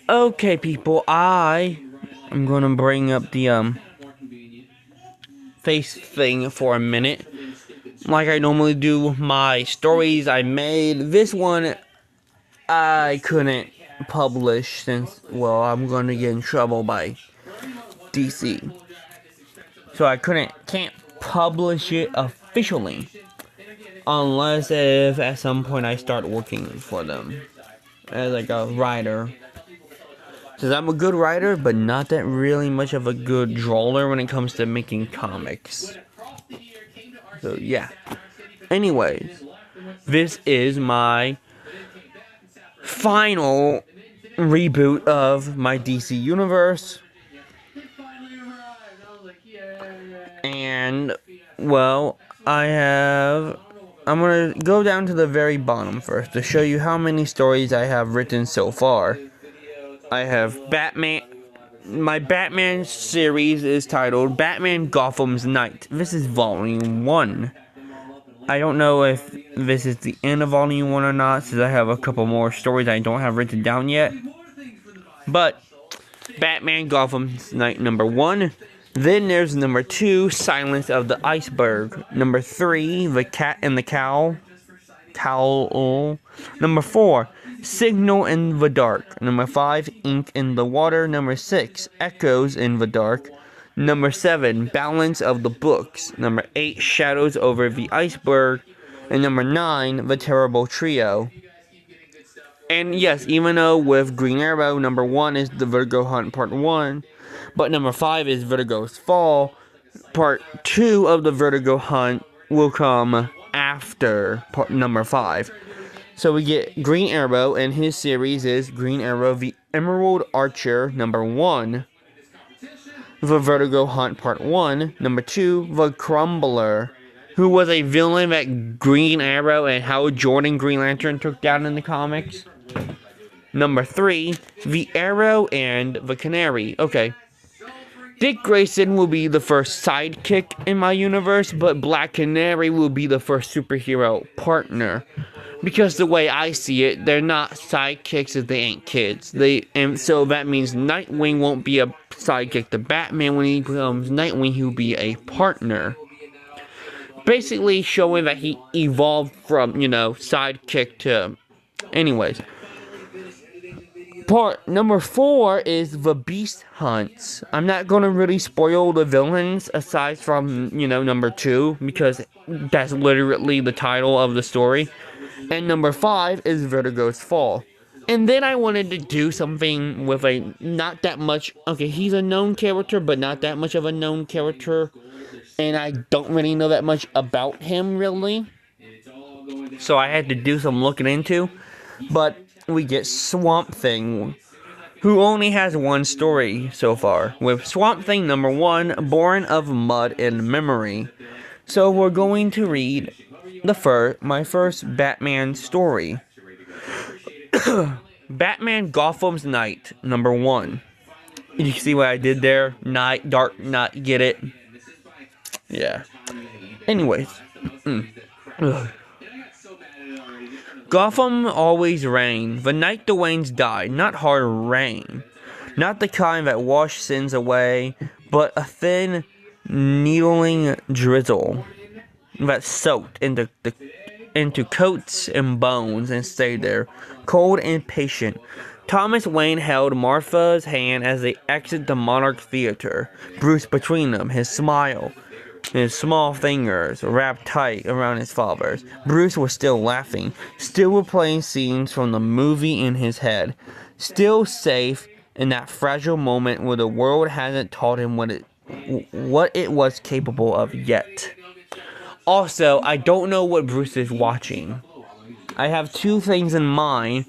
Okay, people, I am gonna bring up the face thing for a minute. Like I normally do my stories I made. This one I couldn't publish since, well, I'm gonna get in trouble by DC. So I can't publish it officially. Unless if at some point I start working for them as like a writer. Since I'm a good writer, but not that really much of a good drawer when it comes to making comics. So yeah. Anyways, this is my final reboot of my DC universe. And, well, I'm gonna go down to the very bottom first to show you how many stories I have written so far. I have Batman. My Batman series is titled Batman Gotham's Knight. This is volume 1. I don't know if this is the end of volume 1 or not, since I have a couple more stories I don't have written down yet. But Batman Gotham's Knight number 1. Then there's number 2, Silence of the Iceberg. Number 3, The Cat and the Cowl. Number 4, Signal in the Dark. Number 5, Ink in the Water. Number 6, Echoes in the Dark. Number 7, Balance of the Books. Number 8, Shadows over the Iceberg. And number 9, The Terrible Trio. And yes, even though with Green Arrow, number 1 is the Vertigo Hunt Part 1, but number 5 is Vertigo's Fall, Part 2 of the Vertigo Hunt will come after part number 5. So we get Green Arrow, and his series is Green Arrow the Emerald Archer, number 1, the Vertigo Hunt Part 1, number 2, the Crumbler, who was a villain that Green Arrow and Hal Jordan Green Lantern took down in the comics. Number 3, the Arrow and the Canary. Okay. Dick Grayson will be the first sidekick in my universe, but Black Canary will be the first superhero partner. Because the way I see it, they're not sidekicks if they ain't kids. And so that means Nightwing won't be a sidekick to Batman. When he becomes Nightwing, he'll be a partner. Basically showing that he evolved from, sidekick to... Anyways. Part number 4 is the Beast Hunts. I'm not going to really spoil the villains aside from, number 2, because that's literally the title of the story. And number 5 is Vertigo's Fall. And then I wanted to do something with a not that much... Okay, he's a known character, but not that much of a known character. And I don't really know that much about him, really. So I had to do some looking into. But we get Swamp Thing, who only has one story so far, with Swamp Thing number 1, Born of Mud and Memory. So we're going to read my first Batman story. Batman Gotham's Knight number 1. You see what I did there? Night, dark, night, get it? Yeah. Anyways. Gotham always rained. The night the Waynes died, not hard rain. Not the kind that washed sins away, but a thin, needling drizzle that soaked into coats and bones and stayed there, cold and patient. Thomas Wayne held Martha's hand as they exited the Monarch Theater, Bruce between them, his small fingers wrapped tight around his father's. Bruce was still laughing, still replaying scenes from the movie in his head, still safe in that fragile moment where the world hasn't taught him what it was capable of yet. Also, I don't know what Bruce is watching. I have 2 things in mind.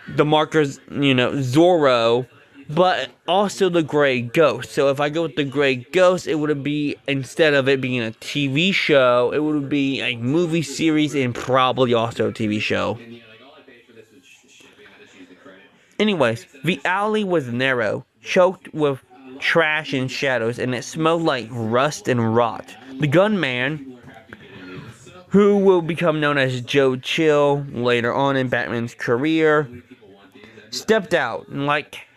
The markers, Zorro, but also the Gray Ghost. So if I go with the Gray Ghost, it would be, instead of it being a TV show, it would be a movie series and probably also a TV show. Anyways, the alley was narrow, choked with trash and shadows, and it smelled like rust and rot. The gunman, who will become known as Joe Chill later on in Batman's career, stepped out,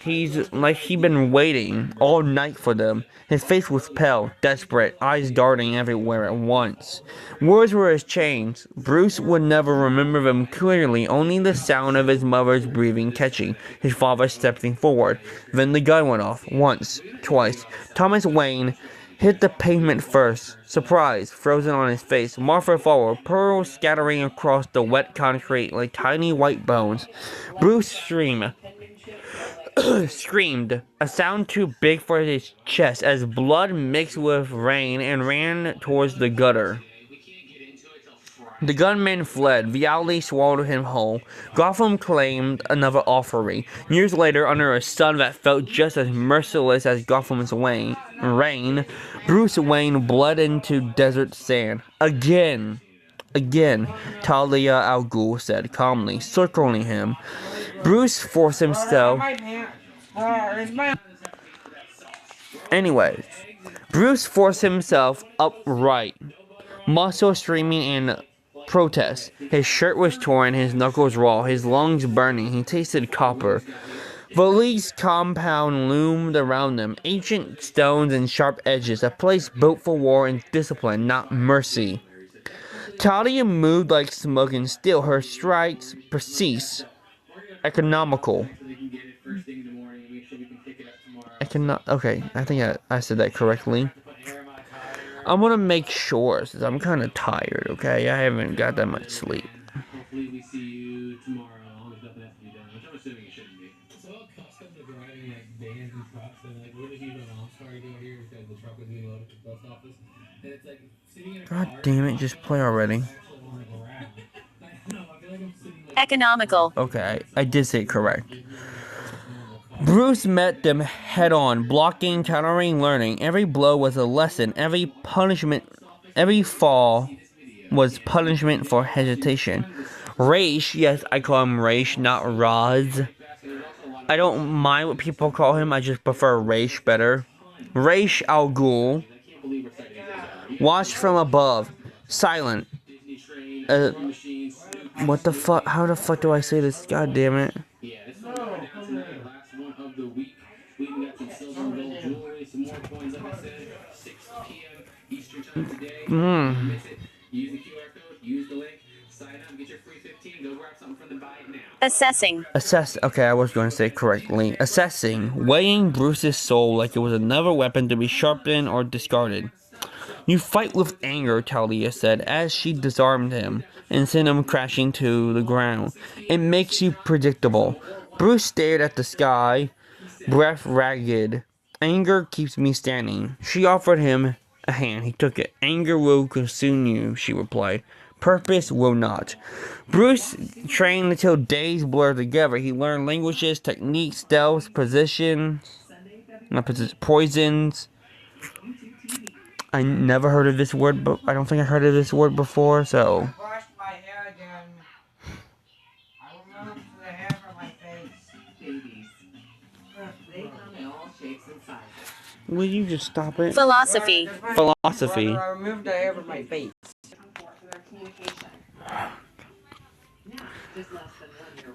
he'd been waiting all night for them. His face was pale, desperate, eyes darting everywhere at once. Words were his chains. Bruce would never remember them clearly, only the sound of his mother's breathing catching, his father stepping forward. Then the gun went off, once, twice. Thomas Wayne hit the pavement first. Surprise, frozen on his face. Martha followed, pearls scattering across the wet concrete like tiny white bones. Bruce screamed, a sound too big for his chest, as blood mixed with rain and ran towards the gutter. The gunman fled. The alley swallowed him whole. Gotham claimed another offering. Years later, under a sun that felt just as merciless as Gotham's rain, Bruce Wayne bled into desert sand. Again, Talia al Ghul said calmly, circling him. Bruce forced himself. Anyways, Bruce forced himself upright, muscle streaming in protest. His shirt was torn, his knuckles raw, his lungs burning. He tasted copper. The League's compound loomed around them, ancient stones and sharp edges, a place built for war and discipline, not mercy. Talia moved like smoke and still her strides precise, economical. Okay, I think I said that correctly. I want to make sure, since I'm kind of tired, okay? I haven't got that much sleep. Hopefully we see you tomorrow. There's nothing else to be done, which I'm assuming it shouldn't be. So accustomed to driving like vans and trucks, and like really huge my mom's car to go here because the truck was being loaded to the post office. And it's like sitting in a car. God damn it, just play already. Economical. Okay, I did say it correct. Bruce met them head-on, blocking, countering, learning. Every blow was a lesson. Every fall was punishment for hesitation. Raish, yes, I call him Raish, not Raz. I don't mind what people call him, I just prefer Raish better. Raish al Ghul watched from above, silent. What the fuck? How the fuck do I say this? God damn it. Of the week. We even got some silver and gold jewelry, some more coins, like I said, 6 p.m. Eastern time today. Miss it. Use the QR code, use the link, sign up, get your free 15, go grab something from the buy it now. Assessing. Okay, I was going to say it correctly. Assessing, weighing Bruce's soul like it was another weapon to be sharpened or discarded. You fight with anger, Talia said, as she disarmed him and sent him crashing to the ground. It makes you predictable. Bruce stared at the sky, breath ragged. Anger keeps me standing. She offered him a hand. He took it. Anger will consume you, she replied. Purpose will not. Bruce trained until days blurred together. He learned languages, techniques, spells, poisons. I never heard of this word, but I don't think I heard of this word before, so. Wash my hair again. I removed the hair from my face. Babies. They come in all shapes and sizes. Will you just stop it? Philosophy. Philosophy. I removed the hair from my face.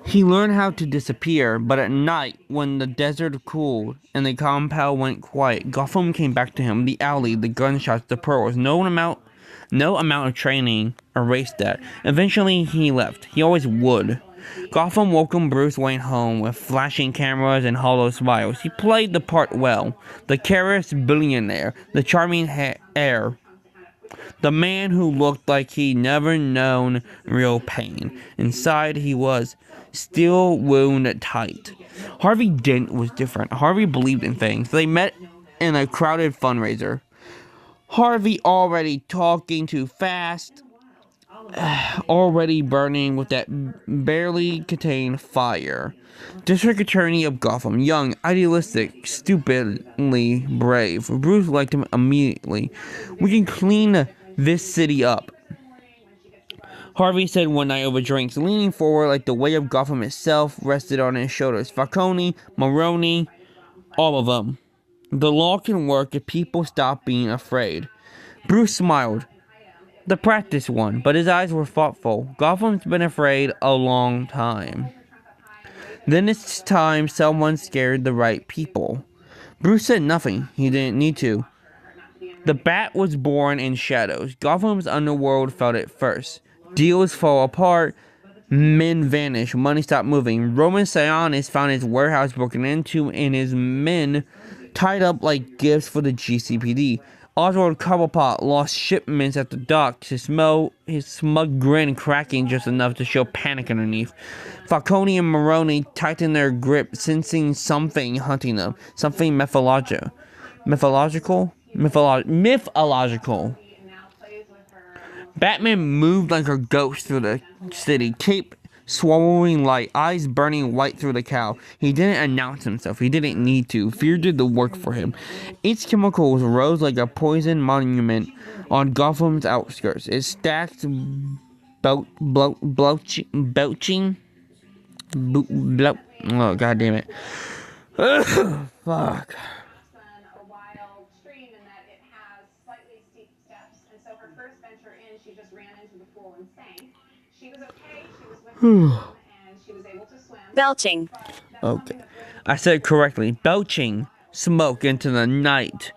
He learned how to disappear, but at night, when the desert cooled and the compound went quiet, Gotham came back to him. The alley, the gunshots, the pearls. No amount of training erased that. Eventually, he left. He always would. Gotham welcomed Bruce Wayne home with flashing cameras and hollow smiles. He played the part well. The careless billionaire, the charming heir. The man who looked like he'd never known real pain. Inside, he was still wound tight. Harvey Dent was different. Harvey believed in things. They met in a crowded fundraiser. Harvey already talking too fast. Already burning with that barely contained fire. District Attorney of Gotham, young, idealistic, stupidly brave. Bruce liked him immediately. We can clean this city up, Harvey said one night over drinks, leaning forward like the weight of Gotham itself rested on his shoulders. Falcone, Maroni, all of them. The law can work if people stop being afraid. Bruce smiled. The practice one, but his eyes were thoughtful. Gotham's been afraid a long time. Then it's time someone scared the right people. Bruce said nothing. He didn't need to. The Bat was born in shadows. Gotham's underworld felt it first. Deals fall apart. Men vanish. Money stopped moving. Roman Sionis found his warehouse broken into and his men tied up like gifts for the GCPD. Oswald Cobblepot lost shipments at the docks, his smug grin cracking just enough to show panic underneath. Falcone and Maroni tightened their grip, sensing something hunting them. Something mythological. Batman moved like a ghost through the city, cape swallowing light, eyes burning white through the cowl. He didn't announce himself. He didn't need to. Fear did the work for him. Its chemicals rose like a poison monument on Gotham's outskirts. It stacked, belching. Oh, God damn it. Fuck. Belching. Okay. I said it correctly. Belching smoke into the night.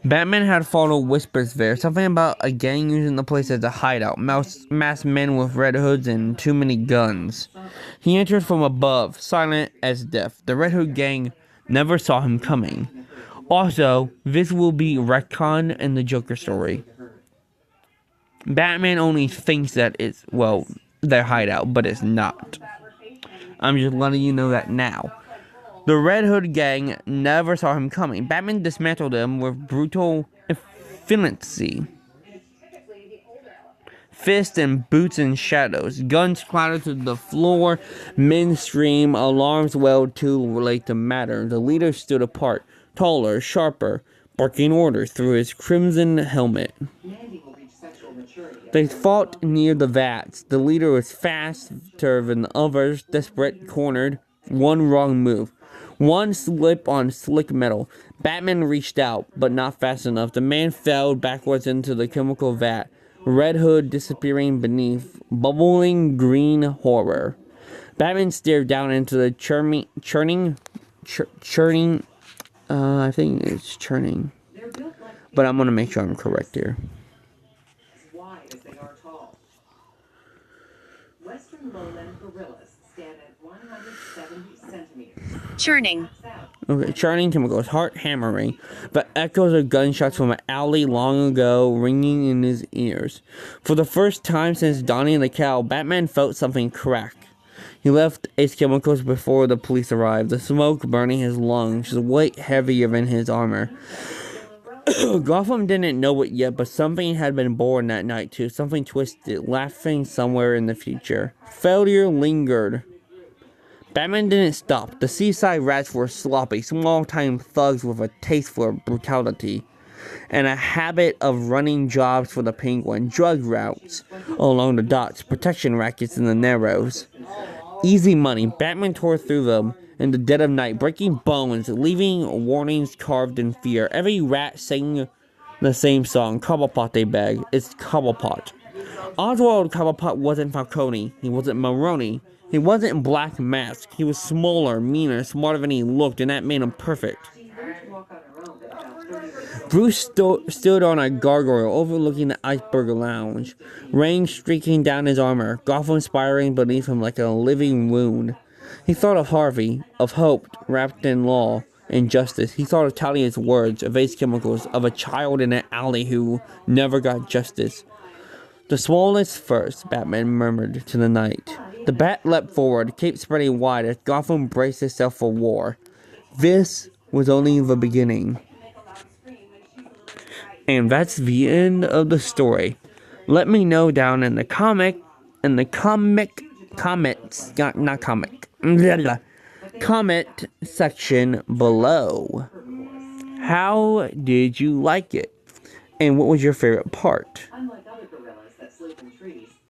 Batman had followed whispers there. Something about a gang using the place as a hideout. Masked men with red hoods and too many guns. He entered from above, silent as death. The Red Hood gang never saw him coming. Also, this will be retcon in the Joker story. Batman only thinks that it's, well, their hideout, but it's not. I'm just letting you know that now. The Red Hood gang never saw him coming. Batman dismantled them with brutal efficiency. Fists and boots in shadows. Guns clattered to the floor. Men scream. Alarms wailed too late to matter. The leader stood apart, taller, sharper, barking orders through his crimson helmet. They fought near the vats. The leader was faster than the others, desperate, cornered. One wrong move. One slip on slick metal. Batman reached out, but not fast enough. The man fell backwards into the chemical vat. Red Hood disappearing beneath. Bubbling green horror. Batman stared down into the churning. I think it's churning. But I'm gonna make sure I'm correct here. Western lowland gorillas stand at 170 centimeters. Churning. Okay, churning chemicals, heart hammering, but echoes of gunshots from an alley long ago ringing in his ears. For the first time since donning the cowl, Batman felt something crack. He left Ace Chemicals before the police arrived, the smoke burning his lungs, his weight heavier than his armor. Gotham didn't know it yet, but something had been born that night too, something twisted, laughing somewhere in the future. Failure lingered. Batman didn't stop. The seaside rats were sloppy, small-time thugs with a taste for brutality, and a habit of running jobs for the Penguin, drug routes along the docks, protection rackets in the Narrows. Easy money. Batman tore through them in the dead of night, breaking bones, leaving warnings carved in fear. Every rat sang the same song. Cobblepot, they beg. It's Cobblepot. Oswald Cobblepot wasn't Falcone. He wasn't Maroni. He wasn't Black Mask. He was smaller, meaner, smarter than he looked, and that made him perfect. Bruce stood on a gargoyle overlooking the Iceberg Lounge, rain streaking down his armor, Gotham spiraling beneath him like a living wound. He thought of Harvey, of hope wrapped in law and justice. He thought of Talia's words, of Ace Chemicals, of a child in an alley who never got justice. The smallest first, Batman murmured to the night. The bat leapt forward, cape spreading wide as Gotham braced itself for war. This was only the beginning. And that's the end of the story. Let me know down in the comment section below. How did you like it? And what was your favorite part?